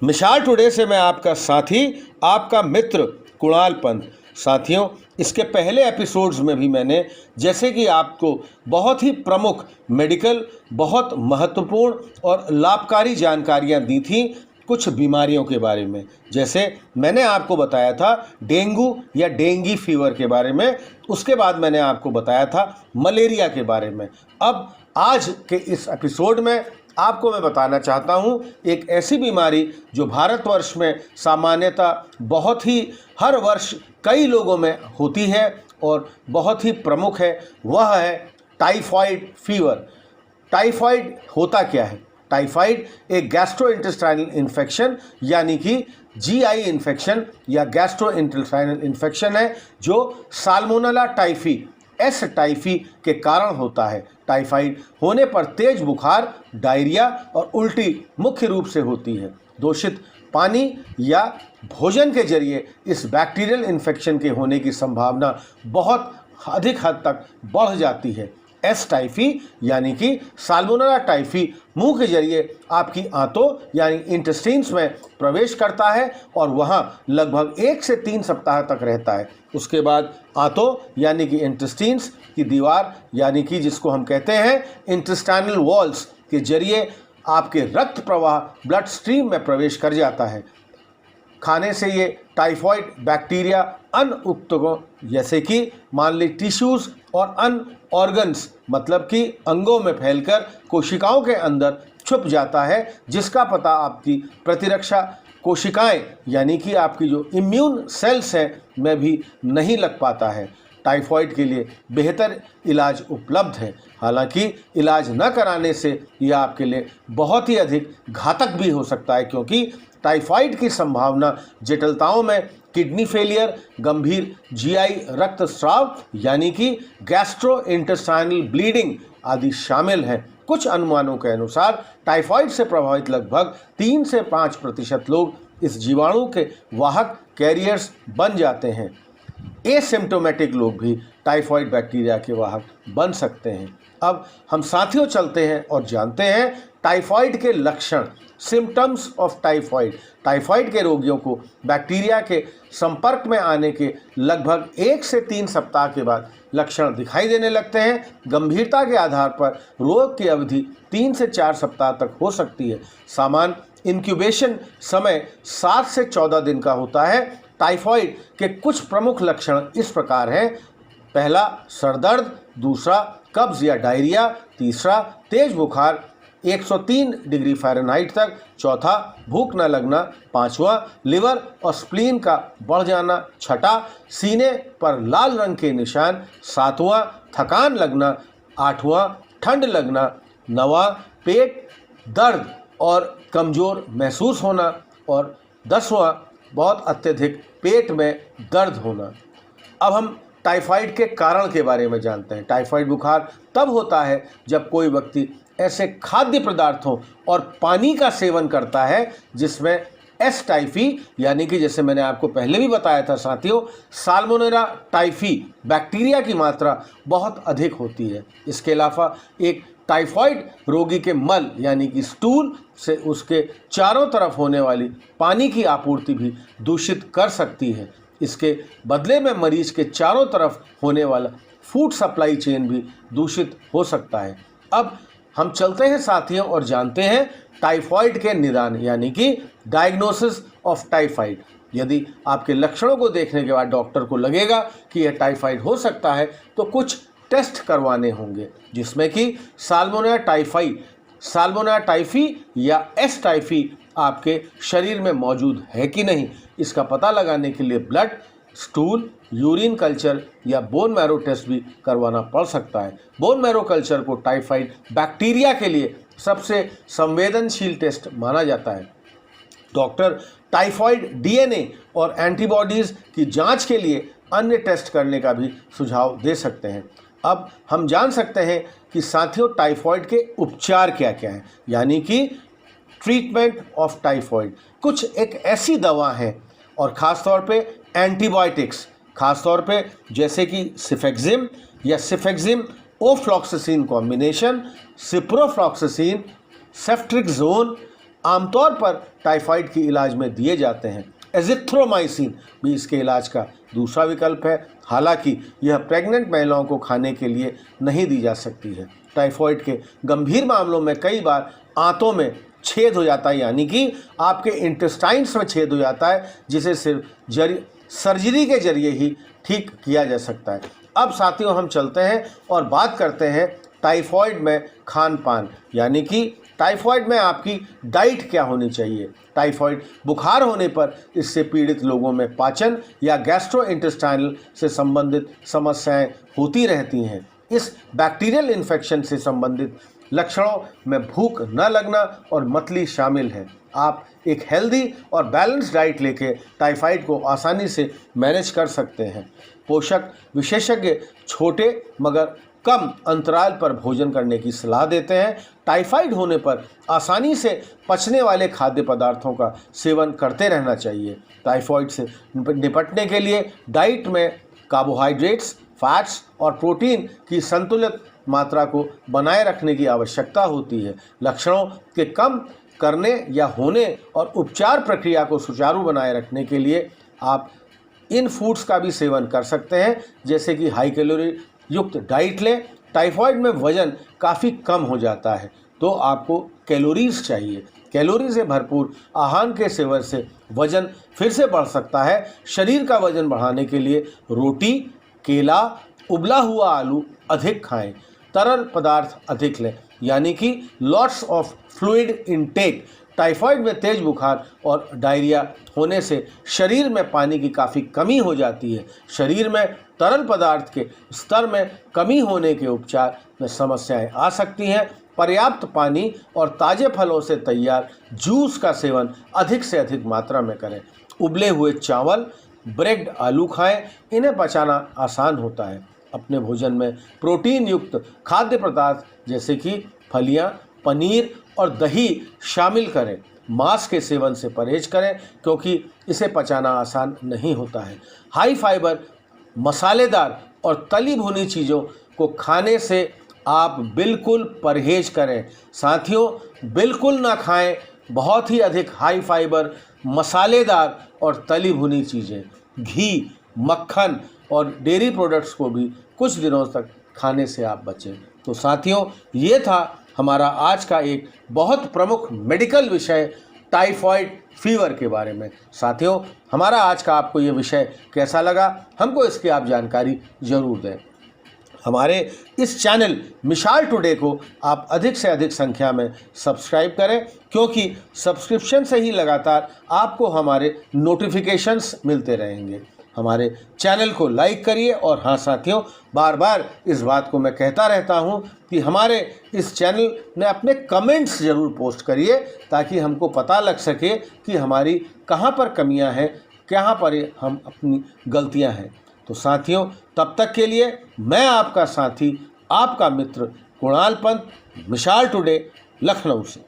मिसाल टुडे से मैं आपका साथी, आपका मित्र कुणाल पंत। साथियों, इसके पहले एपिसोड्स में भी मैंने जैसे कि आपको बहुत ही प्रमुख मेडिकल, बहुत महत्वपूर्ण और लाभकारी जानकारियां दी थी कुछ बीमारियों के बारे में। जैसे मैंने आपको बताया था डेंगू या डेंगी फीवर के बारे में, उसके बाद मैंने आपको बताया था मलेरिया के बारे में। अब आज के इस एपिसोड में आपको मैं बताना चाहता हूं एक ऐसी बीमारी जो भारतवर्ष में सामान्यतः बहुत ही हर वर्ष कई लोगों में होती है और बहुत ही प्रमुख है, वह है टाइफाइड फीवर। टाइफाइड होता क्या है? टाइफाइड एक गैस्ट्रोइंटेस्टाइनल इन्फेक्शन यानी कि जीआई इन्फेक्शन या गैस्ट्रोइंटेस्टाइनल इन्फेक्शन है जो साल्मोनेला टाइफी, एस टाइफी के कारण होता है। टाइफाइड होने पर तेज बुखार, डायरिया और उल्टी मुख्य रूप से होती है। दूषित पानी या भोजन के जरिए इस बैक्टीरियल इन्फेक्शन के होने की संभावना बहुत अधिक हद तक बढ़ जाती है। एस टाइफी यानी कि साल्मोनेला टाइफी मुंह के जरिए आपकी आंतों यानी इंटेस्टाइन्स में प्रवेश करता है और वहां लगभग 1 से 3 सप्ताह तक रहता है। उसके बाद आंतों यानी कि इंटेस्टाइन्स की दीवार यानी कि जिसको हम कहते हैं इंटेस्टाइनल वॉल्स के जरिए आपके रक्त प्रवाह ब्लड स्ट्रीम में प्रवेश कर जाता है। खाने से ये टाइफाइड बैक्टीरिया अन्य ऊतकों जैसे कि मान ली टिश्यूज़ और अन्य ऑर्गन्स मतलब कि अंगों में फैलकर कोशिकाओं के अंदर छुप जाता है, जिसका पता आपकी प्रतिरक्षा कोशिकाएं यानी कि आपकी जो इम्यून सेल्स हैं में भी नहीं लग पाता है। टाइफाइड के लिए बेहतर इलाज उपलब्ध है, हालांकि इलाज न कराने से यह आपके लिए बहुत ही अधिक घातक भी हो सकता है, क्योंकि टाइफाइड की संभावना जटिलताओं में किडनी फेलियर, गंभीर जीआई रक्तस्राव यानी कि गैस्ट्रोइंटेस्टाइनल ब्लीडिंग आदि शामिल हैं। कुछ अनुमानों के अनुसार टाइफाइड से प्रभावित लगभग 3 से 5% लोग इस जीवाणु के वाहक कैरियर्स बन जाते हैं। एसिम्प्टोमेटिक लोग भी टाइफाइड बैक्टीरिया के वाहक बन सकते हैं। अब हम साथियों चलते हैं और जानते हैं टाइफाइड के लक्षण, सिम्टम्स ऑफ टाइफाइड। टाइफाइड के रोगियों को बैक्टीरिया के संपर्क में आने के लगभग 1 से 3 सप्ताह के बाद लक्षण दिखाई देने लगते हैं। गंभीरता के आधार पर रोग की अवधि 3 से 4 सप्ताह तक हो सकती है। सामान्य इंक्यूबेशन समय 7 से 14 दिन का होता है। टाइफाइड के कुछ प्रमुख लक्षण इस प्रकार हैं। पहला, सरदर्द। दूसरा, कब्ज या डायरिया। तीसरा, तेज बुखार 103 डिग्री फ़ारेनहाइट तक। चौथा, भूख न लगना। पांचवा, लिवर और स्प्लीन का बढ़ जाना। छठा, सीने पर लाल रंग के निशान। सातवां, थकान लगना। आठवां, ठंड लगना। नवां, पेट दर्द और कमज़ोर महसूस होना। और 10वां, बहुत अत्यधिक पेट में दर्द होना। अब हम टाइफाइड के कारण के बारे में जानते हैं। टाइफाइड बुखार तब होता है जब कोई व्यक्ति ऐसे खाद्य पदार्थों और पानी का सेवन करता है जिसमें एस टाइफी यानी कि जैसे मैंने आपको पहले भी बताया था साथियों, साल्मोनेला टाइफी बैक्टीरिया की मात्रा बहुत अधिक होती है। इसके अलावा एक टाइफाइड रोगी के मल यानी कि स्टूल से उसके चारों तरफ होने वाली पानी की आपूर्ति भी दूषित कर सकती है। इसके बदले में मरीज के चारों तरफ होने वाला फूड सप्लाई चेन भी दूषित हो सकता है। अब हम चलते हैं साथियों और जानते हैं टाइफाइड के निदान यानी कि डायग्नोसिस ऑफ टाइफाइड। यदि आपके लक्षणों को देखने के बाद डॉक्टर को लगेगा कि यह टाइफाइड हो सकता है तो कुछ टेस्ट करवाने होंगे, जिसमें कि साल्मोनेला टाइफी या एस टाइफी आपके शरीर में मौजूद है कि नहीं, इसका पता लगाने के लिए ब्लड, स्टूल, यूरिन कल्चर या बोन मैरो टेस्ट भी करवाना पड़ सकता है। बोन मैरो कल्चर को टाइफाइड बैक्टीरिया के लिए सबसे संवेदनशील टेस्ट माना जाता है। डॉक्टर टाइफाइड डीएनए और एंटीबॉडीज़ की जांच के लिए अन्य टेस्ट करने का भी सुझाव दे सकते हैं। अब हम जान सकते हैं कि साथियों टाइफाइड के उपचार क्या क्या हैं, यानी कि ट्रीटमेंट ऑफ टाइफाइड। कुछ एक ऐसी दवा है और ख़ास तौर पे एंटीबायोटिक्स, ख़ास तौर पे जैसे कि सिफेक्सिम या सिफेक्सिम ओफ्लॉक्सासिन कॉम्बिनेशन, सिप्रोफ्लॉक्सासिन, सेफ्ट्रिक्सोन आमतौर पर टाइफाइड के इलाज में दिए जाते हैं। एजिथ्रोमाइसिन भी इसके इलाज का दूसरा विकल्प है, हालांकि यह प्रेग्नेंट महिलाओं को खाने के लिए नहीं दी जा सकती है। टाइफाइड के गंभीर मामलों में कई बार आंतों में छेद हो जाता है, यानी कि आपके इंटेस्टाइन्स में छेद हो जाता है, जिसे सिर्फ सर्जरी के जरिए ही ठीक किया जा सकता है। अब साथियों हम चलते हैं और बात करते हैं टाइफाइड में खान पान, यानी कि टाइफाइड में आपकी डाइट क्या होनी चाहिए। टाइफाइड बुखार होने पर इससे पीड़ित लोगों में पाचन या गैस्ट्रोइंटेस्टाइनल से संबंधित समस्याएं होती रहती हैं। इस बैक्टीरियल इन्फेक्शन से संबंधित लक्षणों में भूख न लगना और मतली शामिल है। आप एक हेल्दी और बैलेंस डाइट लेके टाइफाइड को आसानी से मैनेज कर सकते हैं। पोषक विशेषज्ञ छोटे मगर कम अंतराल पर भोजन करने की सलाह देते हैं। टाइफाइड होने पर आसानी से पचने वाले खाद्य पदार्थों का सेवन करते रहना चाहिए। टाइफाइड से निपटने के लिए डाइट में कार्बोहाइड्रेट्स, फैट्स और प्रोटीन की संतुलित मात्रा को बनाए रखने की आवश्यकता होती है। लक्षणों के कम करने या होने और उपचार प्रक्रिया को सुचारू बनाए रखने के लिए आप इन फूड्स का भी सेवन कर सकते हैं, जैसे कि हाई कैलोरी युक्त डाइट लें। टाइफाइड में वजन काफ़ी कम हो जाता है, तो आपको कैलोरीज चाहिए। कैलोरी से भरपूर आहार के सेवन से वजन फिर से बढ़ सकता है। शरीर का वजन बढ़ाने के लिए रोटी, केला, उबला हुआ आलू अधिक खाएं। तरल पदार्थ अधिक लें, यानी कि lots of fluid intake. Typhoid में तेज बुखार और डायरिया होने से शरीर में पानी की काफ़ी कमी हो जाती है। शरीर में तरल पदार्थ के स्तर में कमी होने के उपचार में समस्याएं आ सकती हैं। पर्याप्त पानी और ताज़े फलों से तैयार जूस का सेवन अधिक से अधिक मात्रा में करें। उबले हुए चावल, ब्रेड, आलू खाएं, इन्हें पचाना आसान होता है। अपने भोजन में प्रोटीन युक्त खाद्य पदार्थ जैसे कि फलियां, पनीर और दही शामिल करें। मांस के सेवन से परहेज करें, क्योंकि इसे पचाना आसान नहीं होता है। हाई फाइबर, मसालेदार और तली भुनी चीज़ों को खाने से आप बिल्कुल परहेज करें। साथियों, बिल्कुल ना खाएं बहुत ही अधिक हाई फाइबर, मसालेदार और तली भुनी चीज़ें। घी, मक्खन और डेयरी प्रोडक्ट्स को भी कुछ दिनों तक खाने से आप बचें। तो साथियों, ये था हमारा आज का एक बहुत प्रमुख मेडिकल विषय टाइफाइड फीवर के बारे में। साथियों, हमारा आज का आपको ये विषय कैसा लगा, हमको इसकी आप जानकारी ज़रूर दें। हमारे इस चैनल मिसाल टुडे को आप अधिक से अधिक संख्या में सब्सक्राइब करें, क्योंकि सब्सक्रिप्शन से ही लगातार आपको हमारे नोटिफिकेशंस मिलते रहेंगे। हमारे चैनल को लाइक करिए। और हाँ साथियों, बार बार इस बात को मैं कहता रहता हूँ कि हमारे इस चैनल में अपने कमेंट्स ज़रूर पोस्ट करिए, ताकि हमको पता लग सके कि हमारी कहाँ पर कमियाँ हैं, कहाँ पर हम अपनी गलतियाँ हैं। तो साथियों, तब तक के लिए मैं आपका साथी, आपका मित्र कुणाल पंत, मिसाल टुडे, लखनऊ से।